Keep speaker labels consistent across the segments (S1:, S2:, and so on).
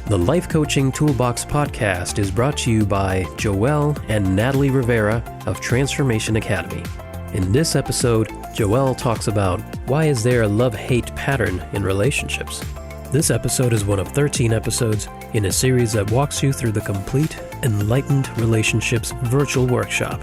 S1: The Life Coaching Toolbox Podcast is brought to you by Joeel and Natalie Rivera of Transformation Academy. In this episode, Joeel talks about why is there a love-hate pattern in relationships. This episode is one of 13 episodes in a series that walks you through the complete Enlightened Relationships virtual workshop.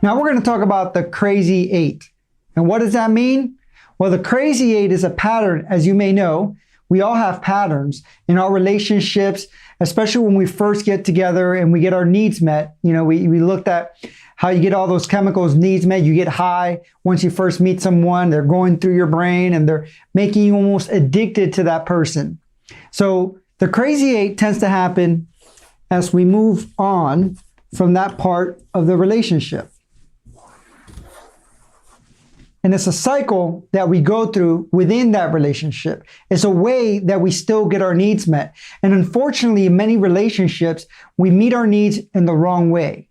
S2: Now we're going to talk about the crazy eight. And what does that mean? Well, the crazy eight is a pattern, as you may know. We all have patterns in our relationships, especially when we first get together and we get our needs met. You know, we looked at how you get all those chemicals needs met. You get high once you first meet someone. They're going through your brain and they're making you almost addicted to that person. So the crazy eight tends to happen as we move on from that part of the relationship. And it's a cycle that we go through within that relationship. It's a way that we still get our needs met. And unfortunately, in many relationships, we meet our needs in the wrong way.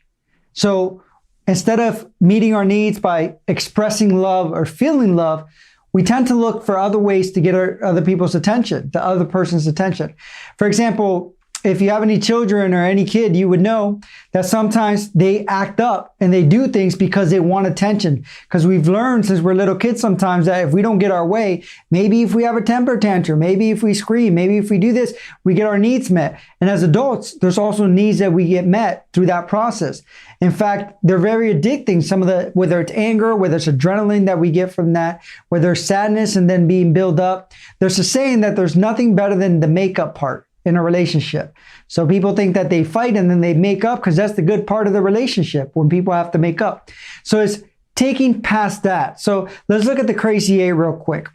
S2: So instead of meeting our needs by expressing love or feeling love, we tend to look for other ways to get other people's attention, the other person's attention. For example, if you have any children or any kid, you would know that sometimes they act up and they do things because they want attention. Because we've learned since we're little kids sometimes that if we don't get our way, maybe if we have a temper tantrum, maybe if we scream, maybe if we do this, we get our needs met. And as adults, there's also needs that we get met through that process. In fact, they're very addicting. Whether it's anger, whether it's adrenaline that we get from that, whether it's sadness and then being built up. There's a saying that there's nothing better than the makeup part in a relationship. So people think that they fight and then they make up because that's the good part of the relationship when people have to make up. So it's taking past that. So let's look at the crazy eight real quick.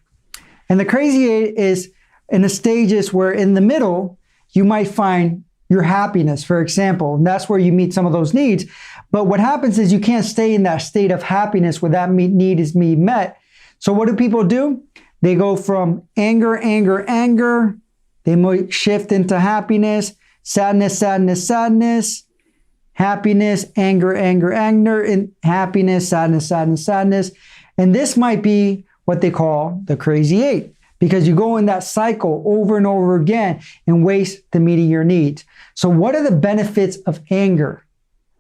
S2: And the crazy eight is in the stages where in the middle, you might find your happiness, for example, and that's where you meet some of those needs. But what happens is you can't stay in that state of happiness where that need is being met. So what do people do? They go from anger, they might shift into happiness, sadness, happiness, anger, and happiness, sadness. And this might be what they call the crazy eight, because you go in that cycle over and over again and waste the meeting your needs. So what are the benefits of anger?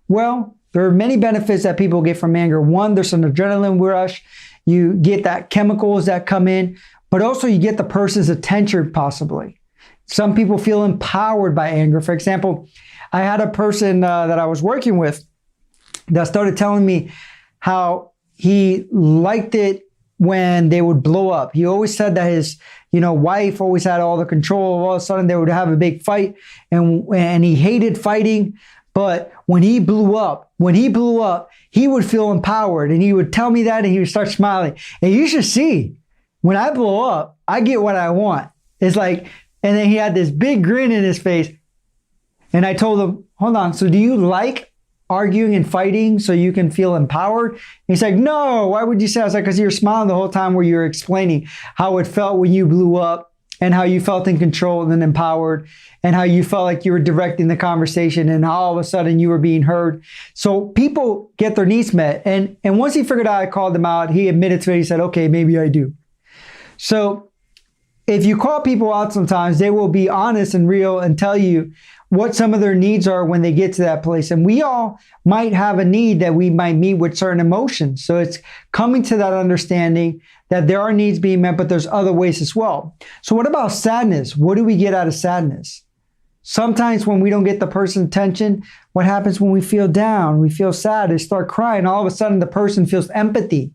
S2: Well, there are many benefits that people get from anger. One, there's an adrenaline rush. You get that chemicals that come in, but also you get the person's attention possibly. Some people feel empowered by anger. For example, I had a person that I was working with that started telling me how he liked it when they would blow up. He always said that his, wife always had all the control. All of a sudden they would have a big fight and he hated fighting. But when he blew up, he would feel empowered and he would tell me that and he would start smiling. And you should see, when I blow up, I get what I want. It's like, and then he had this big grin in his face. And I told him, hold on, so do you like arguing and fighting so you can feel empowered? And he's like, no, why would you say? I was like, because you were smiling the whole time where you were explaining how it felt when you blew up and how you felt in control and empowered and how you felt like you were directing the conversation and how all of a sudden you were being heard. So people get their needs met. And once he figured out I called him out, he admitted to it. He said, okay, maybe I do. So if you call people out sometimes, they will be honest and real and tell you what some of their needs are when they get to that place. And we all might have a need that we might meet with certain emotions. So it's coming to that understanding that there are needs being met, but there's other ways as well. So what about sadness? What do we get out of sadness? Sometimes when we don't get the person's attention, what happens when we feel down? We feel sad, they start crying. All of a sudden the person feels empathy.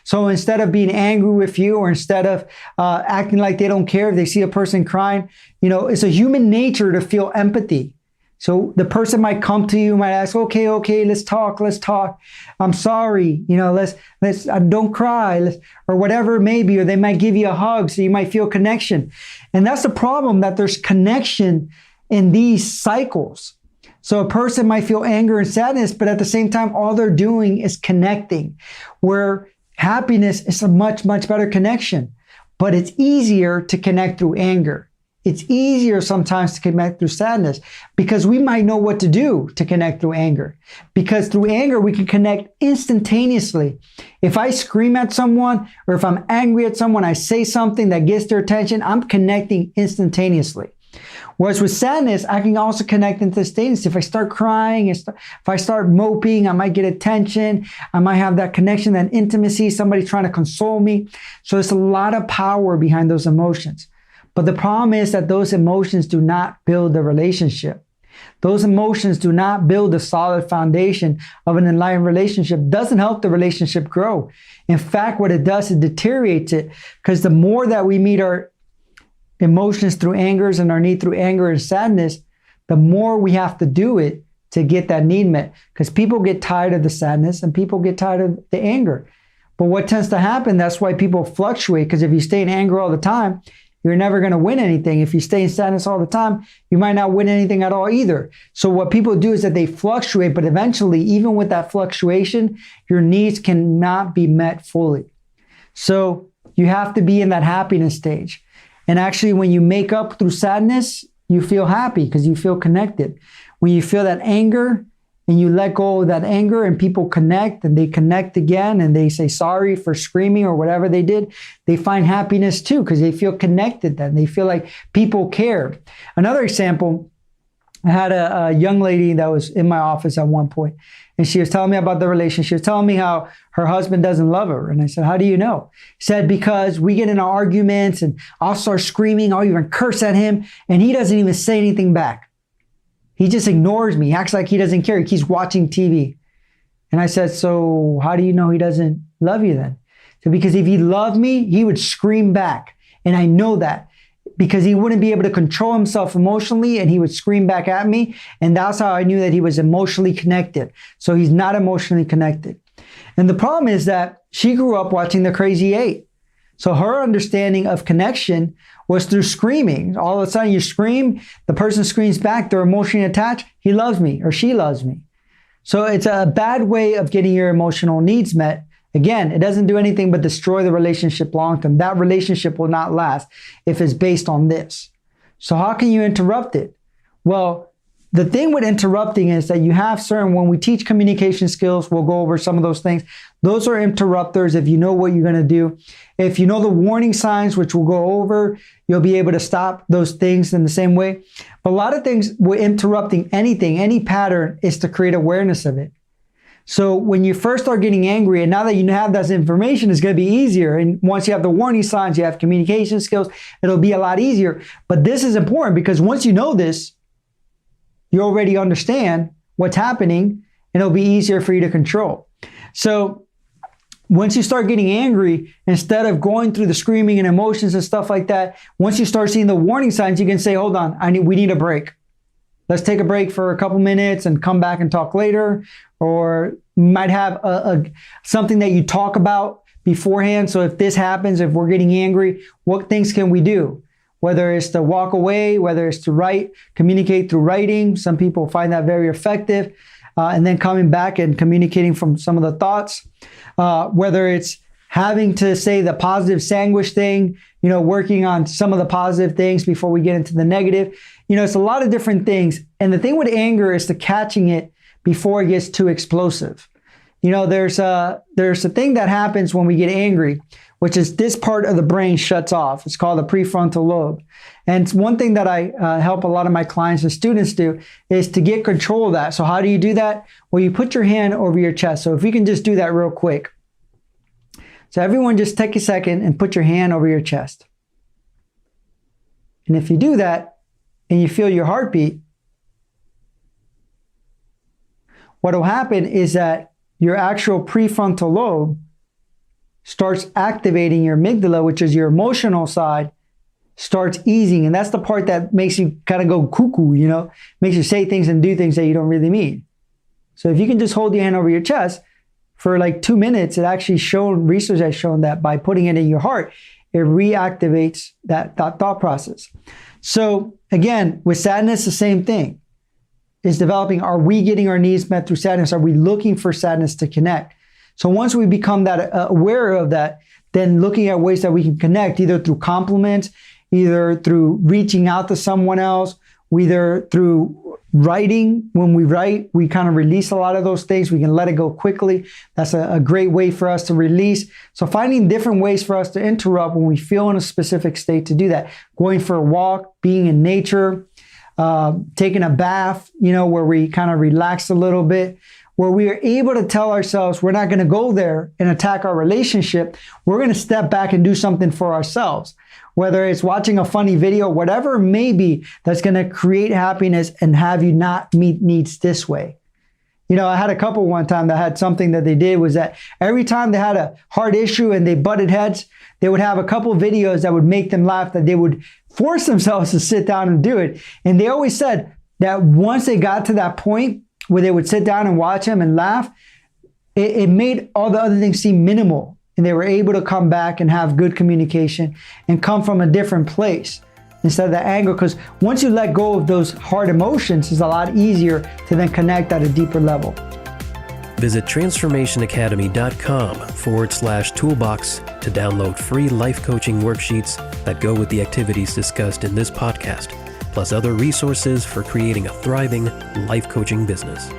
S2: So instead of being angry with you or instead of acting like they don't care if they see a person crying, it's a human nature to feel empathy. So the person might come to you, might ask, okay, let's talk. I'm sorry, let's don't cry, or whatever it may be, or they might give you a hug so you might feel connection. And that's the problem, that there's connection in these cycles. So a person might feel anger and sadness, but at the same time, all they're doing is connecting, where happiness is a much, much better connection, but it's easier to connect through anger. It's easier sometimes to connect through sadness because we might know what to do to connect through anger. Because through anger, we can connect instantaneously. If I scream at someone or if I'm angry at someone, I say something that gets their attention, I'm connecting instantaneously. Whereas with sadness, I can also connect into states. If I start crying, if I start moping, I might get attention. I might have that connection, that intimacy, somebody trying to console me. So there's a lot of power behind those emotions. But the problem is that those emotions do not build the relationship. Those emotions do not build a solid foundation of an enlightened relationship. Doesn't help the relationship grow. In fact, what it does is deteriorates it, because the more that we meet our emotions through angers and our need through anger and sadness, the more we have to do it to get that need met. Because people get tired of the sadness and people get tired of the anger. But what tends to happen, that's why people fluctuate, because if you stay in anger all the time, you're never going to win anything. If you stay in sadness all the time, you might not win anything at all either. So what people do is that they fluctuate, but eventually, even with that fluctuation, your needs cannot be met fully. So you have to be in that happiness stage. And actually, when you make up through sadness, you feel happy because you feel connected. When you feel that anger and you let go of that anger and people connect and they connect again and they say sorry for screaming or whatever they did, they find happiness too because they feel connected then. They feel like people care. Another example, I had a young lady that was in my office at one point, and she was telling me about the relationship. She was telling me how her husband doesn't love her. And I said, how do you know? She said, because we get in arguments and I'll start screaming, I'll even curse at him, and he doesn't even say anything back. He just ignores me, acts like he doesn't care. He keeps watching TV. And I said, so how do you know he doesn't love you then? So because if he loved me, he would scream back. And I know that because he wouldn't be able to control himself emotionally and he would scream back at me. And that's how I knew that he was emotionally connected. So he's not emotionally connected. And the problem is that she grew up watching The Crazy Eight. So her understanding of connection was through screaming. All of a sudden you scream, the person screams back, they're emotionally attached, he loves me or she loves me. So it's a bad way of getting your emotional needs met. Again, it doesn't do anything but destroy the relationship long term. That relationship will not last if it's based on this. So how can you interrupt it? Well, the thing with interrupting is that you have certain, when we teach communication skills, we'll go over some of those things. Those are interrupters if you know what you're going to do. If you know the warning signs, which we'll go over, you'll be able to stop those things in the same way. But a lot of things with interrupting anything, any pattern, is to create awareness of it. So when you first start getting angry, and now that you have that information, it's going to be easier. And once you have the warning signs, you have communication skills, it'll be a lot easier. But this is important because once you know this, you already understand what's happening and it'll be easier for you to control. So once you start getting angry, instead of going through the screaming and emotions and stuff like that, once you start seeing the warning signs, you can say, hold on, we need a break. Let's take a break for a couple minutes and come back and talk later. Or you might have something that you talk about beforehand. So if this happens, if we're getting angry, what things can we do? Whether it's to walk away, whether it's to write, communicate through writing. Some people find that very effective. And then coming back and communicating from some of the thoughts. Whether it's having to say the positive sandwich thing, working on some of the positive things before we get into the negative. It's a lot of different things. And the thing with anger is to catching it before it gets too explosive. There's a thing that happens when we get angry, which is this part of the brain shuts off. It's called the prefrontal lobe. And it's one thing that I help a lot of my clients and students do is to get control of that. So how do you do that? Well, you put your hand over your chest. So if we can just do that real quick. So everyone just take a second and put your hand over your chest. And if you do that and you feel your heartbeat, what will happen is that your actual prefrontal lobe starts activating your amygdala, which is your emotional side, starts easing. And that's the part that makes you kind of go cuckoo, makes you say things and do things that you don't really mean. So if you can just hold your hand over your chest for like 2 minutes, research has shown that by putting it in your heart, it reactivates that thought process. So again, with sadness, the same thing is developing. Are we getting our needs met through sadness? Are we looking for sadness to connect? So once we become that aware of that, then looking at ways that we can connect, either through compliments, either through reaching out to someone else, either through writing. When we write, we kind of release a lot of those things. We can let it go quickly. That's a great way for us to release. So finding different ways for us to interrupt when we feel in a specific state to do that. Going for a walk, being in nature, taking a bath, where we kind of relax a little bit, where we are able to tell ourselves we're not going to go there and attack our relationship. We're going to step back and do something for ourselves, whether it's watching a funny video, whatever it may be, that's going to create happiness and have you not meet needs this way. I had a couple one time that had something that they did was that every time they had a hard issue and they butted heads, they would have a couple videos that would make them laugh, that they would force themselves to sit down and do it. And they always said that once they got to that point where they would sit down and watch them and laugh, it made all the other things seem minimal. And they were able to come back and have good communication and come from a different place instead of the anger. Because once you let go of those hard emotions, it's a lot easier to then connect at a deeper level.
S1: Visit transformationacademy.com/toolbox to download free life coaching worksheets that go with the activities discussed in this podcast, plus other resources for creating a thriving life coaching business.